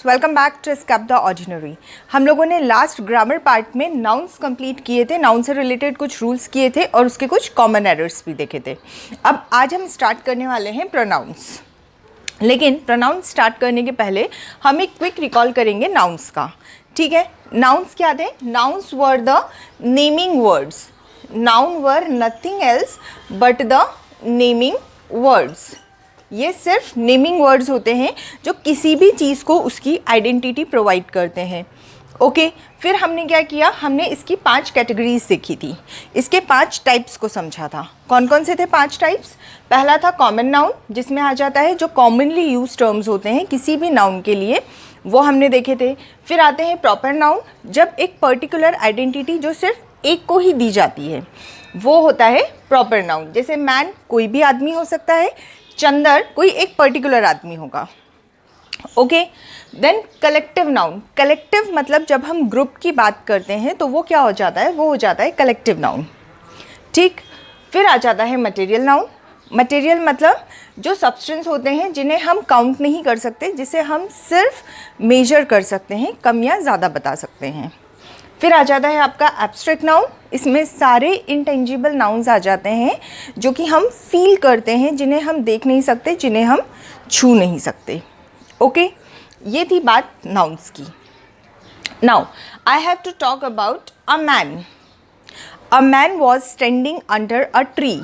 Welcome back to escape the ordinary. हम लोगों ने लास्ट ग्रामर पार्ट में नाउन्स कंप्लीट किए थे, नाउन से रिलेटेड कुछ रूल्स किए थे और उसके कुछ कॉमन एरर्स भी देखे थे। अब आज हम स्टार्ट करने वाले हैं प्रोनाउंस। लेकिन प्रोनाउंस स्टार्ट करने के पहले हम एक क्विक रिकॉल करेंगे नाउन्स का। ठीक है, नाउन्स क्या थे? Nouns were the naming words. Noun were nothing else but the naming words. ये सिर्फ नेमिंग वर्ड्स होते हैं जो किसी भी चीज़ को उसकी आइडेंटिटी प्रोवाइड करते हैं। ओके, फिर हमने क्या किया? हमने इसकी 5 कैटेगरीज देखी थी, इसके 5 टाइप्स को समझा था। कौन कौन से थे 5 टाइप्स? पहला था कॉमन नाउन, जिसमें आ जाता है जो कॉमनली यूज टर्म्स होते हैं किसी भी नाउन के लिए, वो हमने देखे थे। फिर आते हैं प्रॉपर नाउन, जब एक पर्टिकुलर आइडेंटिटी जो सिर्फ एक को ही दी जाती है वो होता है प्रॉपर नाउन। जैसे मैन कोई भी आदमी हो सकता है, चंदर कोई एक पर्टिकुलर आदमी होगा। Okay, then collective noun. Collective मतलब जब हम ग्रुप की बात करते हैं तो वो क्या हो जाता है? वो हो जाता है कलेक्टिव नाउन। ठीक, फिर आ जाता है मटेरियल नाउन। मटेरियल मतलब जो सब्सटेंस होते हैं जिन्हें हम काउंट नहीं कर सकते, जिसे हम सिर्फ मेजर कर सकते हैं, कम या ज़्यादा बता सकते हैं। फिर आ जाता है आपका एब्स्ट्रैक्ट नाउन। इसमें सारे इंटेंजिबल नाउन्स आ जाते हैं जो कि हम फील करते हैं, जिन्हें हम देख नहीं सकते, जिन्हें हम छू नहीं सकते। ओके, ये थी बात नाउन्स की। Now I have to talk about a man. A man was standing under a tree.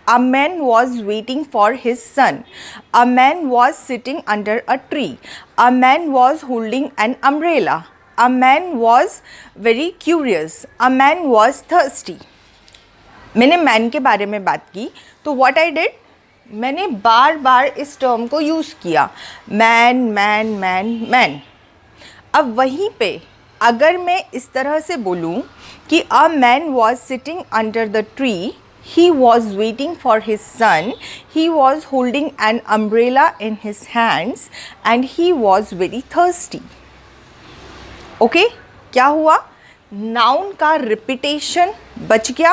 A man was waiting for his son. A man was sitting under a tree. A man was holding an umbrella. A man was very curious. A man was thirsty. मैंने man के बारे में बात की तो what I did, मैंने बार बार इस term को यूज़ किया, मैन मैन मैन मैन। अब वहीं पे अगर मैं इस तरह से बोलूँ कि अ man was sitting under the tree, he was waiting for his son, he was holding an umbrella in his hands and he was very thirsty. Okay, क्या हुआ? नाउन का रिपीटेशन बच गया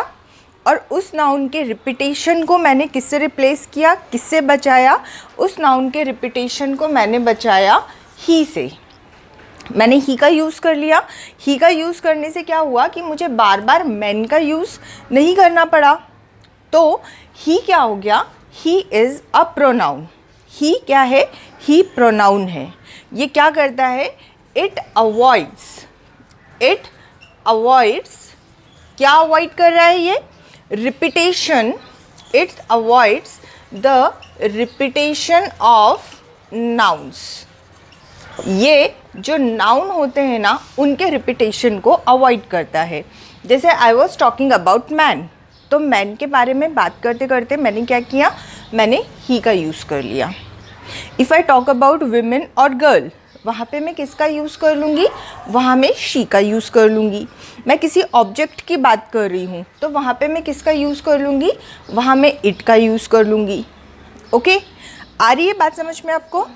और उस नाउन के रिपीटेशन को मैंने किससे रिप्लेस किया, किससे बचाया? उस नाउन के रिपीटेशन को मैंने बचाया ही से। मैंने ही का यूज़ कर लिया। ही का यूज़ करने से क्या हुआ कि मुझे बार बार मैन का यूज़ नहीं करना पड़ा। तो ही क्या हो गया? He is a pronoun. ही क्या है? ही प्रोनाउन है। ये क्या करता है? इट अवॉइड्स क्या अवॉइड कर रहा है ये? Repetition. It avoids the repetition of nouns. ये जो नाउन होते हैं ना, उनके रिपीटेशन को अवॉइड करता है। जैसे I was talking about man, तो मैन के बारे में बात करते करते मैंने क्या किया? मैंने ही का यूज़ कर लिया। If I talk about women और गर्ल, वहाँ पे मैं किसका यूज़ कर लूँगी? वहाँ मैं शी का यूज़ कर लूँगी। मैं किसी ऑब्जेक्ट की बात कर रही हूँ तो वहाँ पे मैं किसका यूज़ कर लूँगी? वहाँ मैं इट का यूज़ कर लूँगी। ओके, आ रही है बात समझ में आपको?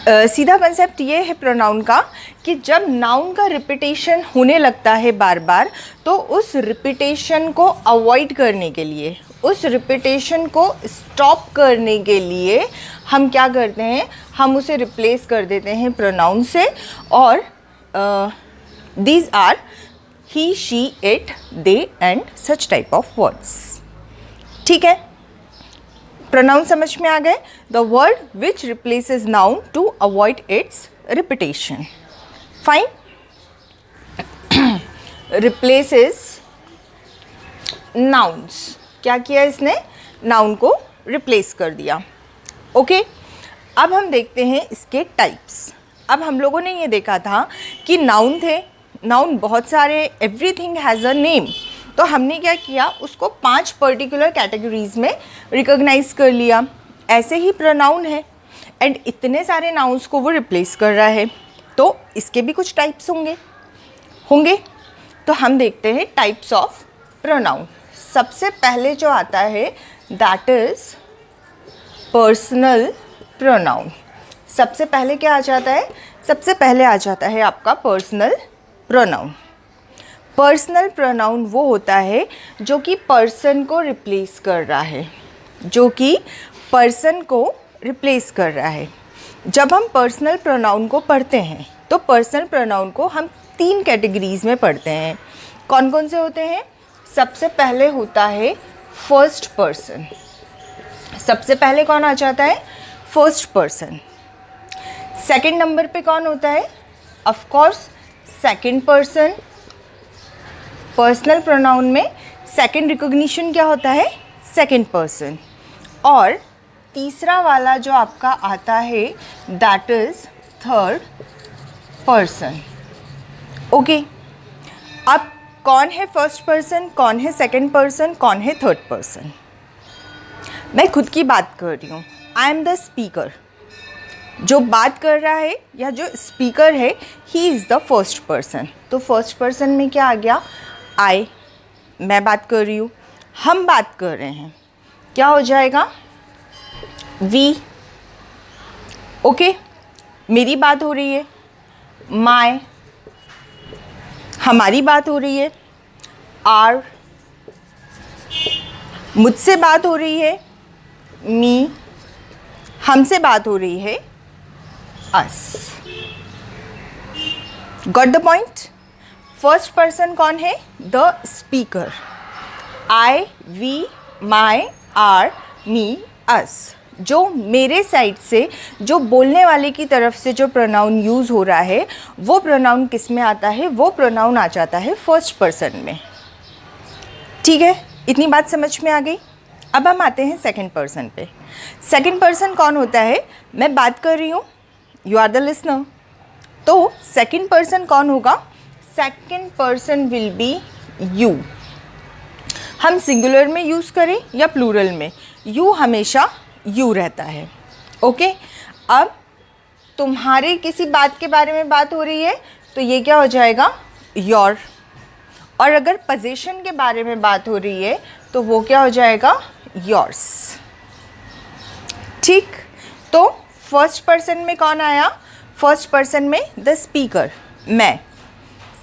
सीधा कंसेप्ट ये है प्रोनाउन का कि जब नाउन का रिपीटेशन होने लगता है बार बार, तो उस रिपीटेशन को अवॉइड करने के लिए, उस रिपीटेशन को स्टॉप करने के लिए हम क्या करते हैं? हम उसे रिप्लेस कर देते हैं प्रोनाउन से। और these are he, she, it, they and such type of words. ठीक है, प्रोनाउन समझ में आ गए? The word which replaces noun to avoid its repetition. Fine, replaces nouns. क्या किया इसने? नाउन को रिप्लेस कर दिया। ओके, अब हम देखते हैं इसके टाइप्स। अब हम लोगों ने ये देखा था कि नाउन थे, नाउन बहुत सारे, एवरीथिंग हैज़ अ नेम। तो हमने क्या किया? उसको 5 पर्टिकुलर कैटेगरीज में रिकॉग्नाइज कर लिया। ऐसे ही प्रोनाउन है एंड इतने सारे नाउन्स को वो रिप्लेस कर रहा है, तो इसके भी कुछ टाइप्स होंगे। तो हम देखते हैं टाइप्स ऑफ प्रोनाउन। सबसे पहले जो आता है दैट इज़ पर्सनल प्रोनाउन। सबसे पहले क्या आ जाता है? सबसे पहले आ जाता है आपका पर्सनल प्रोनाउन। पर्सनल प्रोनाउन वो होता है जो कि पर्सन को रिप्लेस कर रहा है, जो कि पर्सन को रिप्लेस कर रहा है। जब हम पर्सनल प्रोनाउन को पढ़ते हैं तो पर्सनल प्रोनाउन को हम 3 कैटेगरीज में पढ़ते हैं। कौन कौन से होते हैं? सबसे पहले होता है फर्स्ट पर्सन। सबसे पहले कौन आ जाता है? First person. सेकंड नंबर पे कौन होता है? Of course second person. Personal pronoun में सेकंड रिकॉग्निशन क्या होता है? Second person. और तीसरा वाला जो आपका आता है that is third person. Okay, अब कौन है फर्स्ट पर्सन, कौन है सेकंड पर्सन, कौन है थर्ड पर्सन? मैं खुद की बात कर रही हूँ। I am the speaker. जो बात कर रहा है या जो स्पीकर है he is the first person. तो फर्स्ट पर्सन में क्या आ गया? आई, मैं बात कर रही हूँ, हम बात कर रहे हैं, क्या हो जाएगा? वी। ओके, मेरी बात हो रही है, माय। हमारी बात हो रही है, आर। मुझसे बात हो रही है, मी। हमसे बात हो रही है, us. Got the point? First person कौन है? The speaker. I, we, my, our, me, us. जो मेरे साइड से, जो बोलने वाले की तरफ से जो प्रोनाउन यूज़ हो रहा है वो प्रोनाउन किस में आता है? वो प्रोनाउन आ जाता है फर्स्ट पर्सन में। ठीक है, इतनी बात समझ में आ गई। अब हम आते हैं सेकंड पर्सन पे। सेकंड पर्सन कौन होता है? मैं बात कर रही हूँ, यू आर द लिसनर। तो सेकंड पर्सन कौन होगा? Second person will be you. हम सिंगुलर में यूज़ करें या प्लूरल में, यू हमेशा यू रहता है। ओके, अब तुम्हारे किसी बात के बारे में बात हो रही है तो ये क्या हो जाएगा? योर। और अगर पोजीशन के बारे में बात हो रही है तो वो क्या हो जाएगा? योर्स। ठीक, तो फर्स्ट पर्सन में कौन आया? फर्स्ट पर्सन में द स्पीकर, मैं।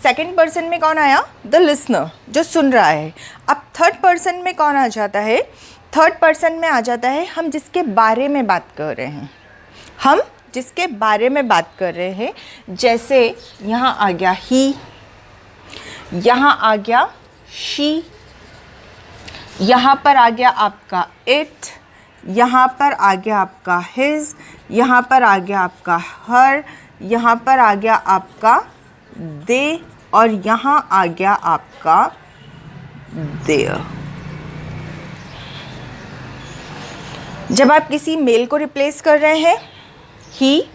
सेकंड पर्सन में कौन आया? द लिसनर, जो सुन रहा है। अब थर्ड पर्सन में कौन आ जाता है? थर्ड पर्सन में आ जाता है हम जिसके बारे में बात कर रहे हैं। हम जिसके बारे में बात कर रहे हैं, जैसे यहाँ आ गया ही, यहाँ आ गया शी, यहाँ पर आ गया आपका इट, यहाँ पर आ गया आपका हिज, यहाँ पर आ गया आपका हर, यहाँ पर आ गया आपका दे, और यहाँ आ गया आपका देयर। जब आप किसी मेल को रिप्लेस कर रहे हैं, ही,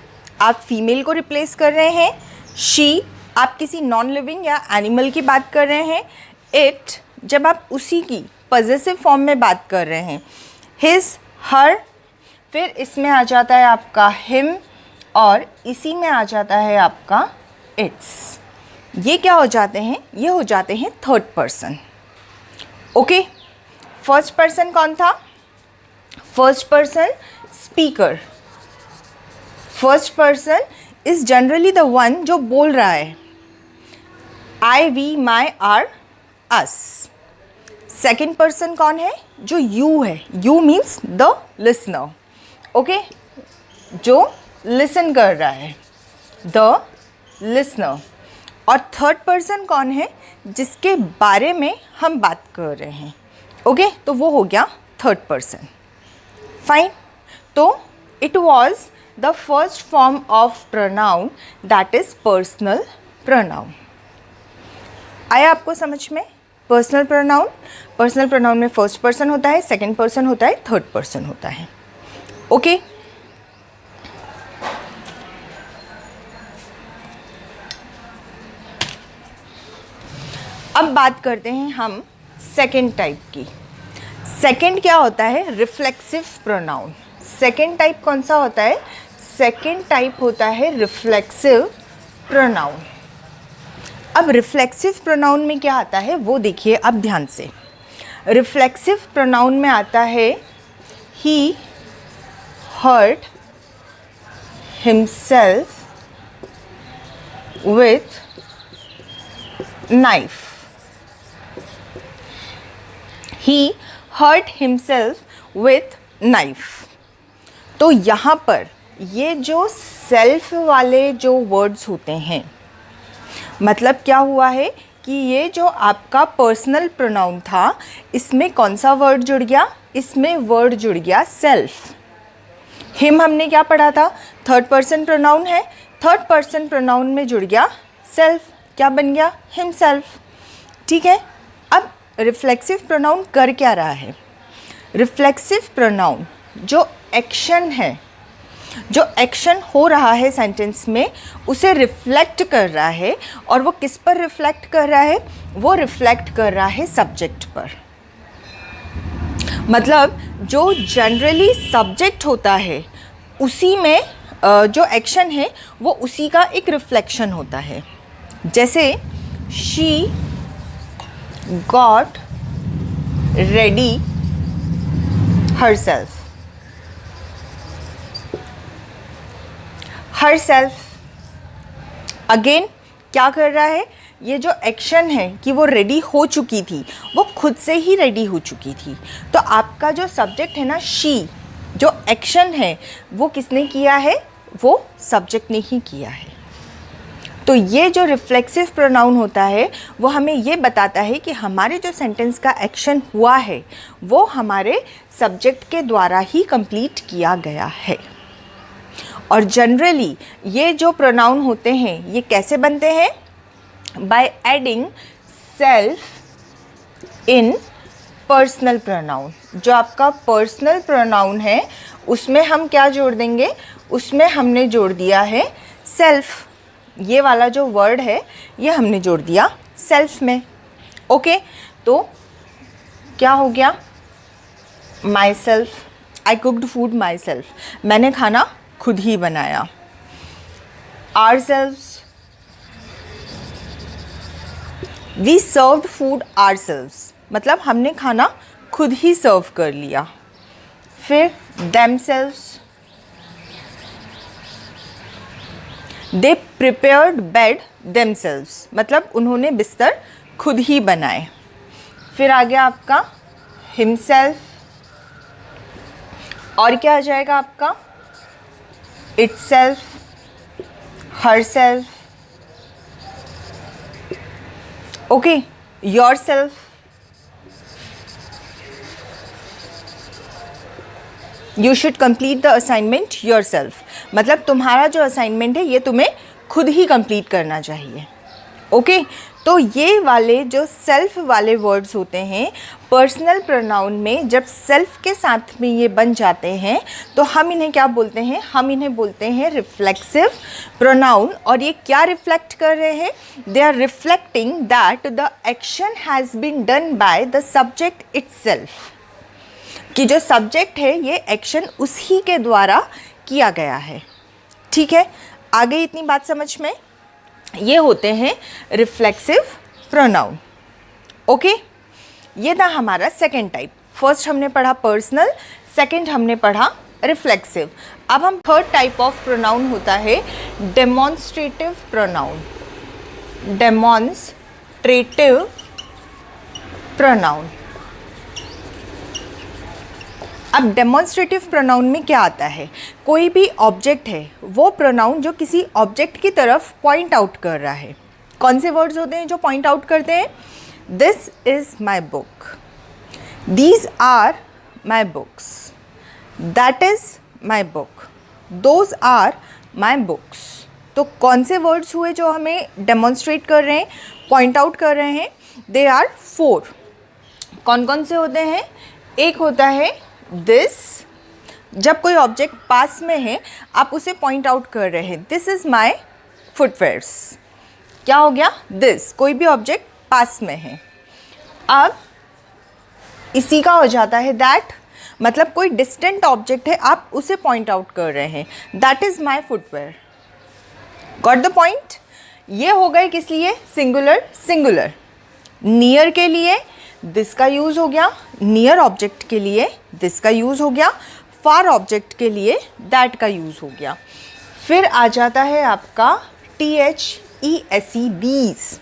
आप फीमेल को रिप्लेस कर रहे हैं, शी, आप किसी नॉन लिविंग या एनिमल की बात कर रहे हैं, इट, जब आप उसी की पॉजेसिव फॉर्म में बात कर रहे हैं, हिज, हर, फिर इसमें आ जाता है आपका हिम, और इसी में आ जाता है आपका इट्स। ये क्या हो जाते हैं? ये हो जाते हैं third person. Okay, first person कौन था? First person speaker. First person is generally the one जो बोल रहा है। I, we, my, our, us. Second person कौन है? जो यू है। You means the listener. Okay, जो लिसन कर रहा है, द लिसनर। और थर्ड पर्सन कौन है? जिसके बारे में हम बात कर रहे हैं। ओके, तो वो हो गया थर्ड पर्सन। फाइन, तो it was the first form of pronoun that is personal pronoun. आया आपको समझ में? पर्सनल प्रोनाउन, पर्सनल प्रोनाउन में फर्स्ट पर्सन होता है, सेकंड पर्सन होता है, थर्ड पर्सन होता है। ओके, अब बात करते हैं हम सेकंड टाइप की। सेकंड क्या होता है? Reflexive pronoun. सेकंड टाइप कौन सा होता है? सेकंड टाइप होता है रिफ्लेक्सिव प्रोनाउन। अब रिफ्लेक्सिव प्रोनाउन में क्या आता है वो देखिए अब ध्यान से। रिफ्लेक्सिव प्रोनाउन में आता है he hurt himself with knife. he hurt himself with knife। तो यहाँ पर ये जो सेल्फ वाले जो वर्ड्स होते हैं, मतलब क्या हुआ है कि ये जो आपका पर्सनल प्रोनाउन था, इसमें कौन सा वर्ड जुड़ गया? इसमें वर्ड जुड़ गया सेल्फ। हिम हमने क्या पढ़ा था? थर्ड पर्सन प्रोनाउन है, थर्ड पर्सन प्रोनाउन में जुड़ गया सेल्फ, क्या बन गया? हिमसेल्फ। ठीक है, अब रिफ्लेक्सिव प्रोनाउन कर क्या रहा है? रिफ्लेक्सिव प्रोनाउन जो एक्शन है, जो एक्शन हो रहा है सेंटेंस में, उसे रिफ्लेक्ट कर रहा है। और वो किस पर रिफ्लेक्ट कर रहा है? वो रिफ्लेक्ट कर रहा है सब्जेक्ट पर। मतलब जो जनरली सब्जेक्ट होता है, उसी में जो एक्शन है वो उसी का एक रिफ्लेक्शन होता है। जैसे she got ready herself, again क्या कर रहा है? ये जो एक्शन है कि वो रेडी हो चुकी थी, वो खुद से ही रेडी हो चुकी थी। तो आपका जो सब्जेक्ट है ना, शी, जो एक्शन है वो किसने किया है? वो सब्जेक्ट ने ही किया है। तो ये जो रिफ्लेक्सिव प्रोनाउन होता है वो हमें ये बताता है कि हमारे जो सेंटेंस का एक्शन हुआ है वो हमारे सब्जेक्ट के द्वारा ही कंप्लीट किया गया है। और जनरली ये जो प्रोनाउन होते हैं ये कैसे बनते हैं? By adding self in personal pronoun. जो आपका पर्सनल प्रोनाउन है उसमें हम क्या जोड़ देंगे? उसमें हमने जोड़ दिया है सेल्फ। ये वाला जो वर्ड है ये हमने जोड़ दिया सेल्फ में। ओके, तो क्या हो गया? Myself, I cooked food myself, मैंने खाना खुद ही बनाया। Ourselves, we served food ourselves, मतलब हमने खाना खुद ही सर्व कर लिया। फिर themselves, they prepared bed themselves, मतलब उन्होंने बिस्तर खुद ही बनाए। फिर आ गया आपका हिमसेल्फ, और क्या आ जाएगा आपका? Itself, herself, okay, yourself, you should complete the assignment yourself, मतलब तुम्हारा जो असाइनमेंट है ये तुम्हें खुद ही कंप्लीट करना चाहिए। ओके, तो ये वाले जो सेल्फ वाले वर्ड्स होते हैं पर्सनल प्रोनाउन में, जब सेल्फ के साथ में ये बन जाते हैं तो हम इन्हें क्या बोलते हैं? हम इन्हें बोलते हैं रिफ्लेक्सिव प्रोनाउन। और ये क्या रिफ्लेक्ट कर रहे हैं? They are reflecting that the action has been done by the subject itself, कि जो सब्जेक्ट है ये एक्शन उसी के द्वारा किया गया है। ठीक है, आ गई इतनी बात समझ में? ये होते हैं रिफ्लेक्सिव प्रोनाउन। ओके, ये था हमारा सेकेंड टाइप। फर्स्ट हमने पढ़ा पर्सनल, सेकेंड हमने पढ़ा रिफ्लेक्सिव। अब हम थर्ड टाइप ऑफ प्रोनाउन होता है डेमोन्स्ट्रेटिव प्रोनाउन। Demonstrative pronoun. अब डेमोन्स्ट्रेटिव प्रोनाउन में क्या आता है? कोई भी ऑब्जेक्ट है, वो प्रोनाउन जो किसी ऑब्जेक्ट की तरफ पॉइंट आउट कर रहा है। कौन से वर्ड्स होते हैं जो पॉइंट आउट करते हैं? This is my book, these are my books, that is my book, those are my books. तो कौन से वर्ड्स हुए जो हमें डेमोन्स्ट्रेट कर रहे हैं, पॉइंट आउट कर रहे हैं? They are 4। कौन कौन से होते हैं? एक होता है दिस, जब कोई ऑब्जेक्ट पास में है आप उसे पॉइंट आउट कर रहे हैं, दिस इज़ माई फुटवेयर्स। क्या हो गया? दिस, कोई भी ऑब्जेक्ट पास में है। अब इसी का हो जाता है दैट, मतलब कोई डिस्टेंट ऑब्जेक्ट है आप उसे पॉइंट आउट कर रहे हैं, that is my footwear. Got the point? ये हो गए किस लिए? Singular singular. नियर के लिए दिस का यूज़ हो गया, नियर ऑब्जेक्ट के लिए दिस का यूज़ हो गया, फार ऑब्जेक्ट के लिए दैट का यूज़ हो गया। फिर आ जाता है आपका THESE, these,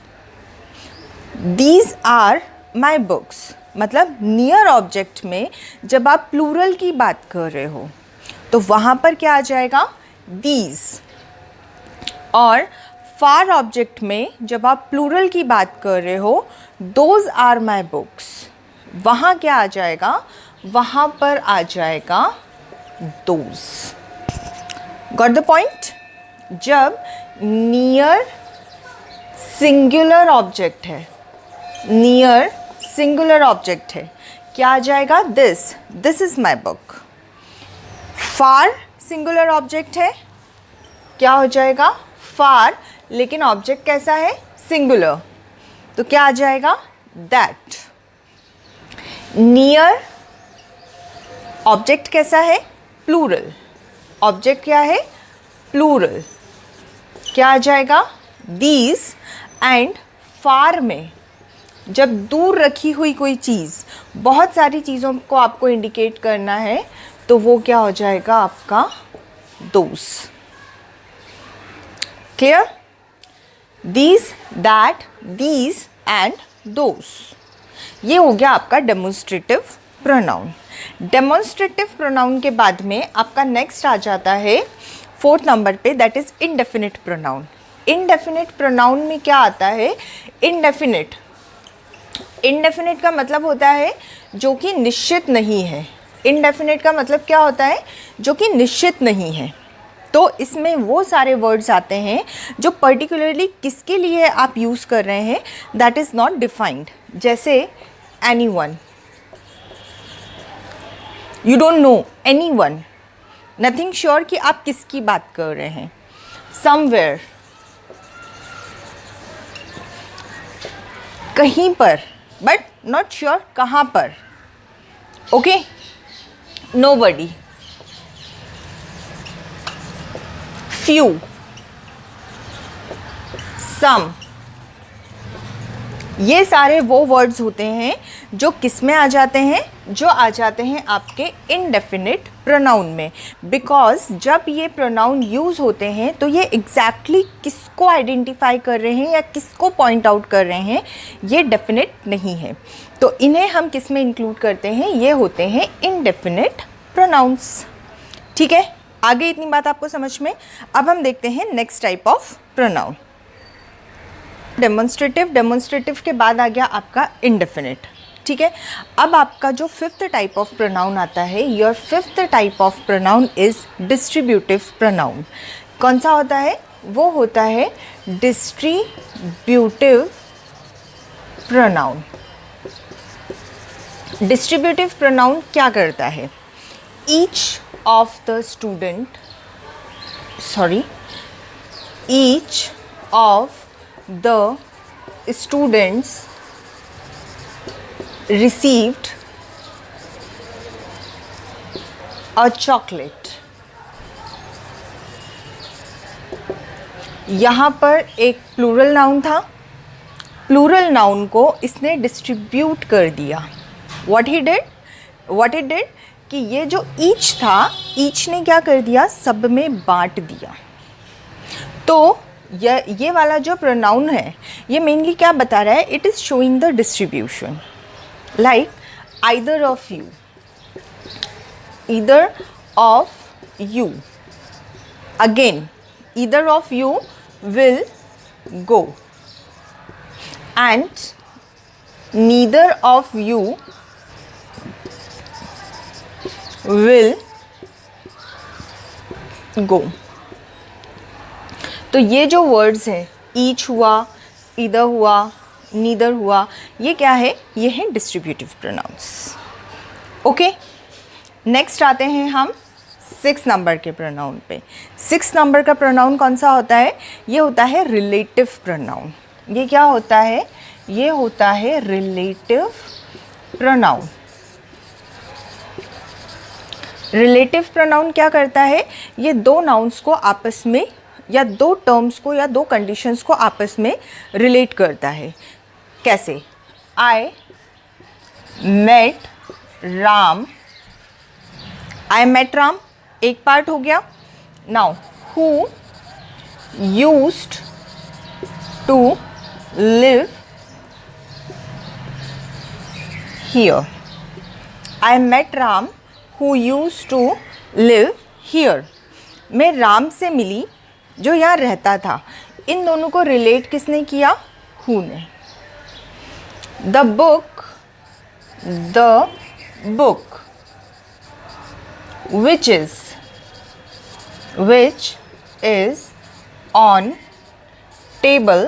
these are my books, मतलब नियर ऑब्जेक्ट में जब आप प्लूरल की बात कर रहे हो तो वहाँ पर क्या आ जाएगा, दीज। और फार ऑब्जेक्ट में जब आप प्लूरल की बात कर रहे हो, दोज आर माई बुक्स, वहाँ क्या आ जाएगा, वहाँ पर आ जाएगा दोज। Got the point? जब नियर सिंगुलर ऑब्जेक्ट है, नियर सिंगुलर ऑब्जेक्ट है, क्या आ जाएगा, this is my book. Far singular object है, क्या हो जाएगा, फार, लेकिन ऑब्जेक्ट कैसा है, सिंगुलर, तो क्या आ जाएगा, दैट। नियर ऑब्जेक्ट कैसा है, प्लूरल, ऑब्जेक्ट क्या है, प्लूरल, क्या आ जाएगा, दीज। एंड फार में जब दूर रखी हुई कोई चीज़, बहुत सारी चीज़ों को आपको इंडिकेट करना है, तो वो क्या हो जाएगा आपका, those. Clear? These, that, these and those, ये हो गया आपका डेमोन्स्ट्रेटिव प्रोनाउन। डेमोन्स्ट्रेटिव प्रोनाउन के बाद में आपका नेक्स्ट आ जाता है 4th नंबर पे, that is indefinite pronoun. Indefinite pronoun में क्या आता है, इनडेफिनिट, इनडेफिनिट का मतलब होता है जो कि निश्चित नहीं है। इनडेफिनिट का मतलब क्या होता है, जो कि निश्चित नहीं है। तो इसमें वो सारे वर्ड्स आते हैं जो पर्टिकुलरली किसके लिए आप यूज़ कर रहे हैं, दैट इज़ नॉट डिफाइंड। जैसे anyone, you don't know anyone, nothing sure कि आप किसकी बात कर रहे हैं। समवेयर, कहीं पर, बट नॉट श्योर कहाँ पर। ओके, नोबडी, फ्यू, सम, ये सारे वो वर्ड्स होते हैं जो किस में आ जाते हैं, जो आ जाते हैं आपके इनडेफिनिट प्रोनाउन में। बिकॉज जब ये प्रोनाउन यूज़ होते हैं तो ये एग्जैक्टली किसको आइडेंटिफाई कर रहे हैं या किसको पॉइंट आउट कर रहे हैं, ये डेफिनेट नहीं है। तो इन्हें हम किस में इंक्लूड करते हैं, ये होते हैं इनडेफिनिट प्रोनाउंस। ठीक है, आगे इतनी बात आपको समझ में। अब हम देखते हैं next type of pronoun, demonstrative. Demonstrative के बाद आ गया आपका इनडेफिनिट। ठीक है, अब आपका जो 5th टाइप ऑफ प्रोनाउन आता है, your 5th type of pronoun is distributive pronoun. कौन सा होता है, वो होता है डिस्ट्रीब्यूटिव प्रोनाउन। डिस्ट्रीब्यूटिव प्रोनाउन क्या करता है, each of the student, each of the students received a chocolate। यहाँ पर एक प्लूरल नाउन था, प्लूरल नाउन को इसने डिस्ट्रीब्यूट कर दिया। व्हाट ही डिड कि ये जो ईच था, ईच ने क्या कर दिया, सब में बांट दिया। तो ये वाला जो प्रोनाउन है, ये मेनली क्या बता रहा है, it is showing the distribution. Like either of you, again either of you will go and neither of you will go। तो ये जो वर्ड्स हैं, ईच हुआ, इधर हुआ, नीदर हुआ, ये क्या है, ये है डिस्ट्रीब्यूटिव प्रोनाउंस। ओके, नेक्स्ट आते हैं हम 6 नंबर के प्रोनाउन पे। 6 नंबर का प्रोनाउन कौन सा होता है, ये होता है रिलेटिव प्रोनाउन। ये क्या होता है, ये होता है रिलेटिव प्रोनाउन। रिलेटिव प्रोनाउन क्या करता है, ये दो नाउन्स को आपस में या दो टर्म्स को या दो कंडीशंस को आपस में रिलेट करता है। कैसे, I met Ram, I met Ram एक पार्ट हो गया। Now who used to live here. I met Ram who used to live here. मैं राम से मिली जो यहाँ रहता था. इन दोनों को रिलेट किसने किया? Who ने. The book which is on table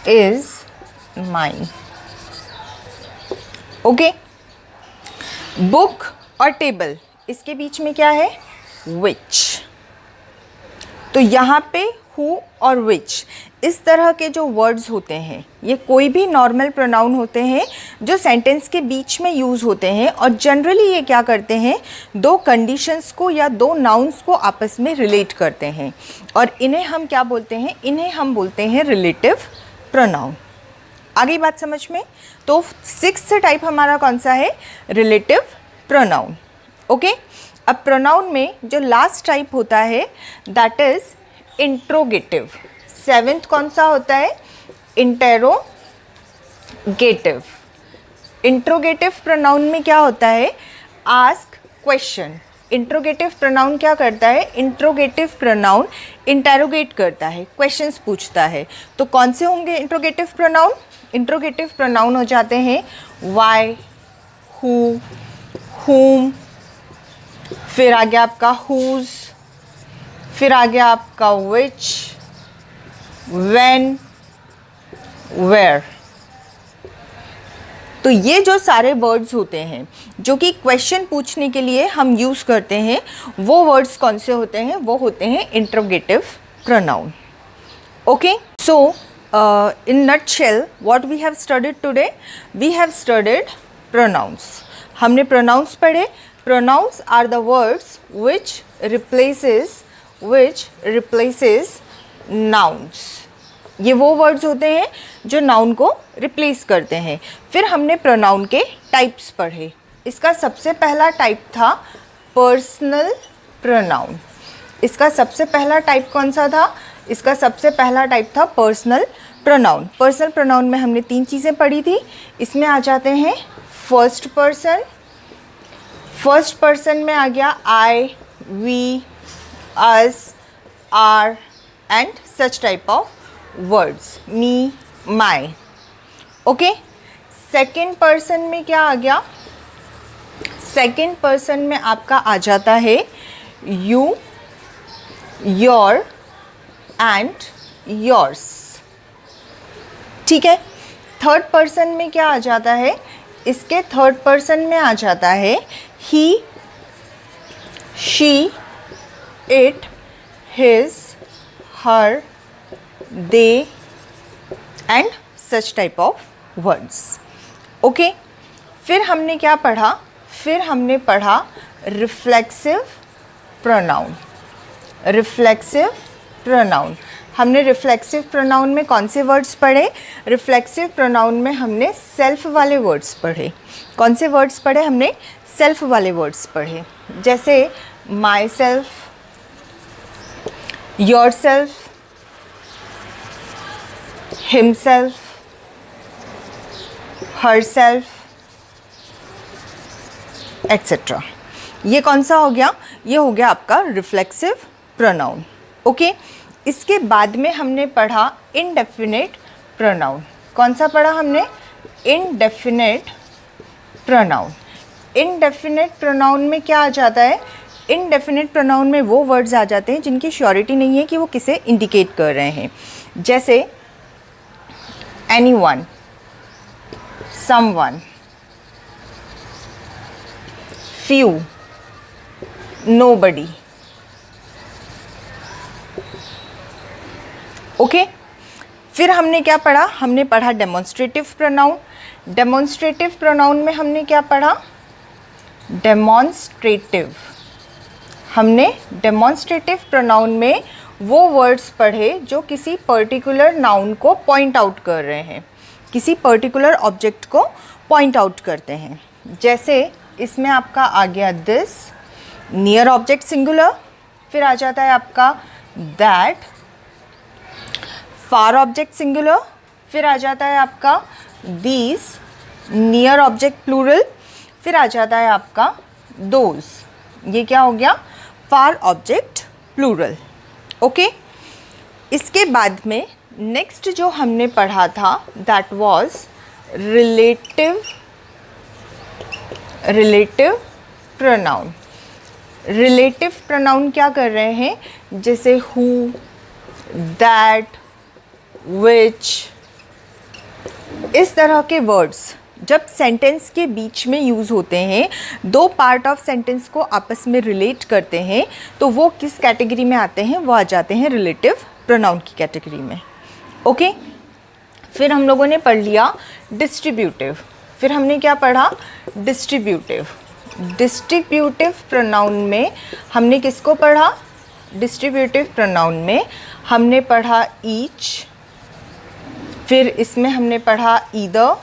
is mine. Okay. Book और टेबल, इसके बीच में क्या है? विच. तो यहाँ पे हु और विच, इस तरह के जो वर्ड्स होते हैं ये कोई भी नॉर्मल प्रोनाउन होते हैं जो सेंटेंस के बीच में यूज़ होते हैं, और जनरली ये क्या करते हैं? दो कंडीशंस को या दो नाउन्स को आपस में रिलेट करते हैं, और इन्हें हम क्या बोलते हैं? इन्हें हम बोलते हैं रिलेटिव प्रोनाउन. आगे बात समझ में? तो 6th टाइप हमारा कौन सा है? Relative pronoun. ओके. अब प्रोनाउन में जो लास्ट टाइप होता है दैट इज इंट्रोगेटिव. 7th कौन सा होता है? इंटेरोगेटिव. इंट्रोगेटिव प्रोनाउन में क्या होता है? Ask question. इंट्रोगेटिव प्रोनाउन क्या करता है? इंट्रोगेटिव प्रोनाउन इंटेरोगेट करता है, क्वेश्चंस पूछता है. तो कौन से होंगे इंट्रोगेटिव प्रोनाउन? इंट्रोगेटिव प्रोनाउन हो जाते हैं वाई, हु, हुम, फिर आ गया आपका हुज, फिर आ गया आपका विच, व्हेन, वेयर. तो ये जो सारे वर्ड्स होते हैं जो कि क्वेश्चन पूछने के लिए हम यूज़ करते हैं, वो वर्ड्स कौन से होते हैं? वो होते हैं interrogative pronoun. Okay. So in nutshell what we have studied today, we have studied pronouns. हमने pronouns पढ़े. Pronouns are the words which replaces nouns. ये वो वर्ड्स होते हैं जो नाउन को रिप्लेस करते हैं. फिर हमने प्रोनाउन के टाइप्स पढ़े. इसका सबसे पहला टाइप था पर्सनल प्रोनाउन. इसका सबसे पहला टाइप कौन सा था? इसका सबसे पहला टाइप था पर्सनल प्रोनाउन. पर्सनल प्रोनाउन में हमने 3 चीज़ें पढ़ी थी. इसमें आ जाते हैं फर्स्ट पर्सन. फर्स्ट पर्सन में आ गया I, we, us, our and such type of words, me, my. Okay. Second person में क्या आ गया? सेकेंड पर्सन में आपका आ जाता है यू, योर एंड योर्स. ठीक है. थर्ड पर्सन में क्या आ जाता है? इसके थर्ड पर्सन में आ जाता है he, she, it, his, her, they and such type of words. Okay. फिर हमने क्या पढ़ा? फिर हमने पढ़ा रिफ्लेक्सिव प्रोनाउन. Reflexive pronoun. हमने रिफ्लेक्सिव प्रोनाउन में कौन से वर्ड्स पढ़े? रिफ्लेक्सिव प्रोनाउन में हमने सेल्फ वाले वर्ड्स पढ़े. कौन से वर्ड्स पढ़े हमने? सेल्फ वाले वर्ड्स पढ़े. जैसे my self, your self, himself, her self etcetera. ये कौन सा हो गया? ये हो गया आपका रिफ्लेक्सिव प्रोनाउन. ओके. इसके बाद में हमने पढ़ा इनडेफिनेट प्रोनाउन. कौन सा पढ़ा हमने? Indefinite pronoun. इनडेफिनेट प्रोनाउन में क्या आ जाता है? इनडेफिनेट प्रोनाउन में वो वर्ड्स आ जाते हैं जिनकी श्योरिटी नहीं है कि वो किसे इंडिकेट कर रहे हैं. जैसे anyone, someone, few, nobody. Okay. फिर हमने क्या पढ़ा? हमने पढ़ा डेमोन्स्ट्रेटिव प्रोनाउन. डेमोन्स्ट्रेटिव प्रोनाउन में हमने क्या पढ़ा? डेमोन्स्ट्रेटिव. हमने डेमोन्स्ट्रेटिव प्रोनाउन में वो वर्ड्स पढ़े जो किसी पर्टिकुलर नाउन को पॉइंट आउट कर रहे हैं, किसी पर्टिकुलर ऑब्जेक्ट को पॉइंट आउट करते हैं. जैसे इसमें आपका आ गया दिस, नियर ऑब्जेक्ट सिंगुलर. फिर आ जाता है आपका दैट, फार ऑब्जेक्ट सिंगुलर. फिर आ जाता है आपका दीज, नियर ऑब्जेक्ट प्लूरल, फिर आ जाता है आपका दोज, ये क्या हो गया, फार ऑब्जेक्ट प्लूरल। ओके, इसके बाद में नेक्स्ट जो हमने पढ़ा था that was relative pronoun. Relative pronoun क्या कर रहे हैं, जैसे हु, दैट, विच, इस तरह के वर्ड्स जब सेंटेंस के बीच में यूज़ होते हैं, दो पार्ट ऑफ सेंटेंस को आपस में रिलेट करते हैं, तो वो किस कैटेगरी में आते हैं, वो आ जाते हैं रिलेटिव प्रोनाउन की कैटेगरी में। ओके, फिर हम लोगों ने पढ़ लिया डिस्ट्रीब्यूटिव। फिर हमने क्या पढ़ा, डिस्ट्रीब्यूटिव। डिस्ट्रीब्यूटिव प्रोनाउन में हमने किसको पढ़ा, डिस्ट्रीब्यूटिव प्रोनाउन में हमने पढ़ा ईच, फिर इसमें हमने पढ़ा ईदर,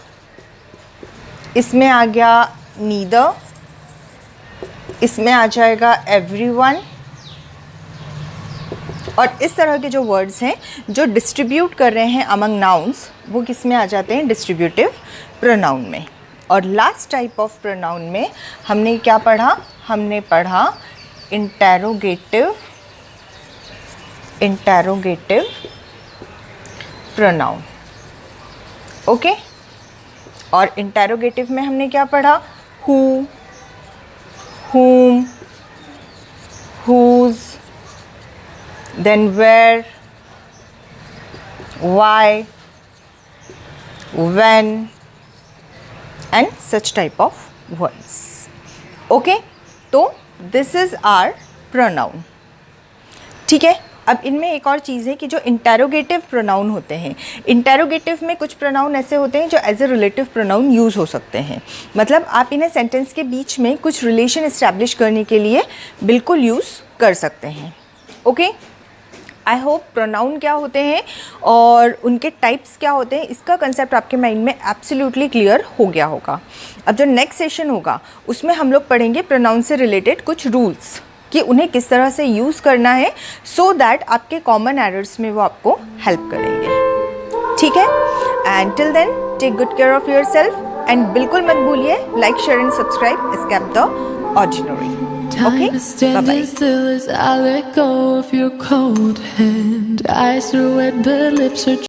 इसमें आ गया नीदर, इसमें आ जाएगा एवरीवन, और इस तरह के जो वर्ड्स हैं जो डिस्ट्रीब्यूट कर रहे हैं अमंग नाउन्स, वो किस में आ जाते हैं, डिस्ट्रीब्यूटिव प्रोनाउन में। और लास्ट टाइप ऑफ प्रोनाउन में हमने क्या पढ़ा, हमने पढ़ा इंटेरोगेटिव प्रोनाउन। ओके, और इंटेरोगेटिव में हमने क्या पढ़ा, who, whom, whose, then where, why, when, and such type of words. Okay, तो this is our pronoun. ठीक है, अब इनमें एक और चीज़ है कि जो इंटेरोगेटिव प्रोनाउन होते हैं, इंटेरोगेटिव में कुछ प्रोनाउन ऐसे होते हैं जो as a relative pronoun use हो सकते हैं। मतलब आप इन्हें सेंटेंस के बीच में कुछ रिलेशन इस्टेब्लिश करने के लिए बिल्कुल यूज़ कर सकते हैं। ओके, आई होप प्रोनाउन क्या होते हैं और उनके टाइप्स क्या होते हैं, इसका कंसेप्ट आपके माइंड में एब्सोल्युटली क्लियर हो गया होगा। अब जो नेक्स्ट सेशन होगा उसमें हम लोग पढ़ेंगे प्रोनाउन से रिलेटेड कुछ रूल्स कि उन्हें किस तरह से यूज़ करना है, सो दैट आपके कॉमन एरर्स में वो आपको हेल्प करेंगे। ठीक है, and till then take good care of yourself, and बिल्कुल मत भूलिए like, share and subscribe escape the ordinary. Okay, bye-bye.